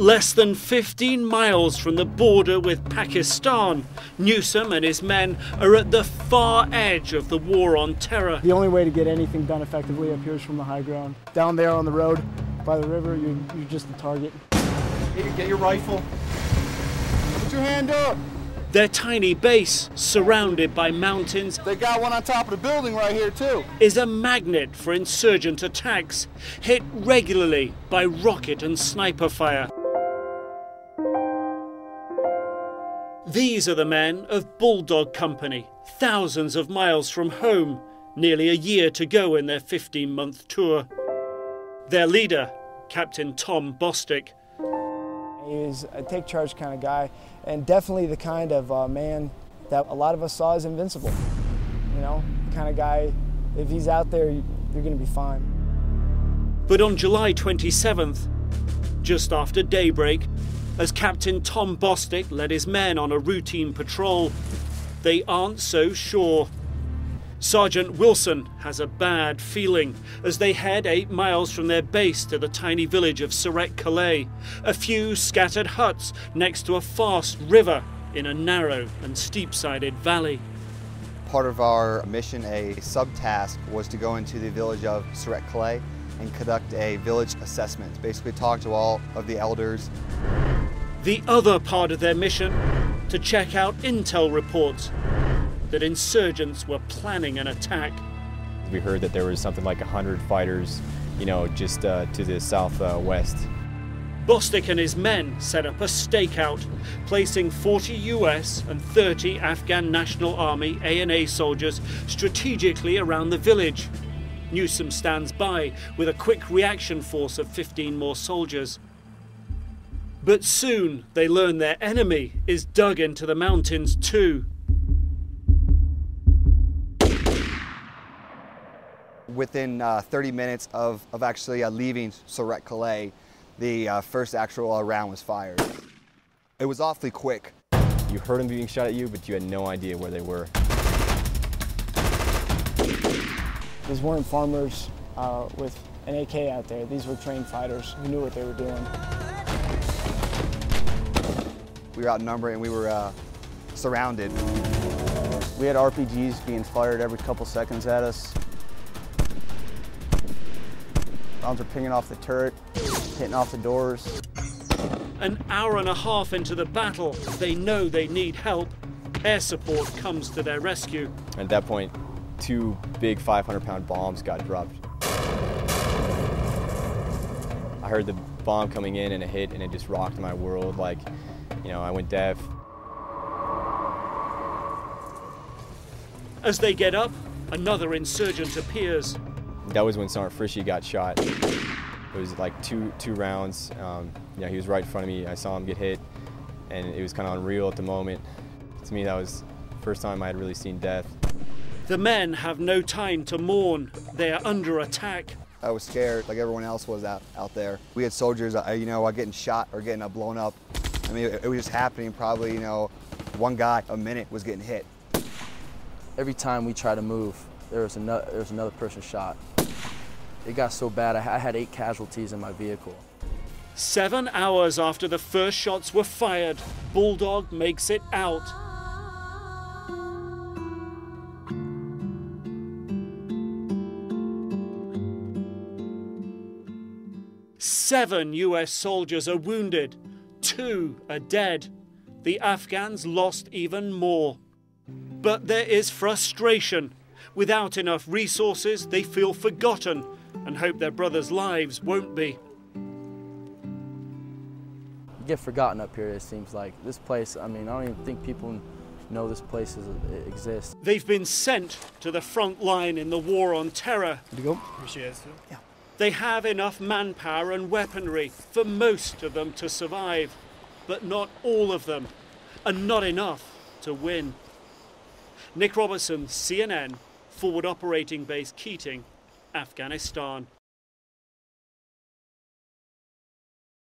Less than 15 miles from the border with Pakistan, Newsom and his men are at the far edge of the war on terror. The only way to get anything done effectively up here is from the high ground. Down there on the road by the river, you're just the target. Get your rifle. Put your hand up. Their tiny base, surrounded by mountains, They got one on top of the building right here too. is a magnet for insurgent attacks, hit regularly by rocket and sniper fire. These are the men of Bulldog Company, thousands of miles from home, nearly a year to go in their 15-month tour. Their leader, Captain Tom Bostic. He's a take charge kind of guy, and definitely the kind of man that a lot of us saw as invincible. You know, the kind of guy, if he's out there, you're going to be fine. But on July 27th, just after daybreak, as Captain Tom Bostic led his men on a routine patrol, they aren't so sure. Sergeant Wilson has a bad feeling as they head 8 miles from their base to the tiny village of Siret-Calais, a few scattered huts next to a fast river in a narrow and steep-sided valley. Part of our mission, a subtask, was to go into the village of Siret-Calais and conduct a village assessment, basically talk to all of the elders. The other part of their mission, to check out intel reports that insurgents were planning an attack. We heard that there was something like 100 fighters, just to the southwest. Bostic and his men set up a stakeout, placing 40 US and 30 Afghan National Army A&A soldiers strategically around the village. Newsom stands by with a quick reaction force of 15 more soldiers. But soon they learn their enemy is dug into the mountains too. Within 30 minutes of actually leaving Siret-Calais, the first actual round was fired. It was awfully quick. You heard them being shot at you, but you had no idea where they were. These weren't farmers with an AK out there. These were trained fighters who knew what they were doing. We were outnumbered and we were surrounded. We had RPGs being fired every couple seconds at us. Rounds are pinging off the turret, hitting off the doors. An hour and a half into the battle, they know they need help. Air support comes to their rescue. At that point, 2 big 500-pound bombs got dropped. I heard the bomb coming in and it hit and it just rocked my world. I went deaf. As they get up, another insurgent appears. That was when Sergeant Frishy got shot. It was like two rounds. He was right in front of me. I saw him get hit, and it was kind of unreal at the moment. To me, that was the first time I had really seen death. The men have no time to mourn. They are under attack. I was scared, like everyone else was out there. We had soldiers, getting shot or getting blown up. I mean, it was just happening. Probably, one guy a minute was getting hit. Every time we tried to move, there was another person shot. It got so bad, I had 8 casualties in my vehicle. 7 hours after the first shots were fired, Bulldog makes it out. Seven US soldiers are wounded, 2 are dead. The Afghans lost even more. But there is frustration. Without enough resources, they feel forgotten and hope their brothers' lives won't be. You get forgotten up here, it seems like. This place, I don't even think people know this place exists. They've been sent to the front line in the war on terror. Good to go? Appreciate it. Yeah. They have enough manpower and weaponry for most of them to survive, but not all of them, and not enough to win. Nick Robertson, CNN, Forward Operating Base Keating, Afghanistan.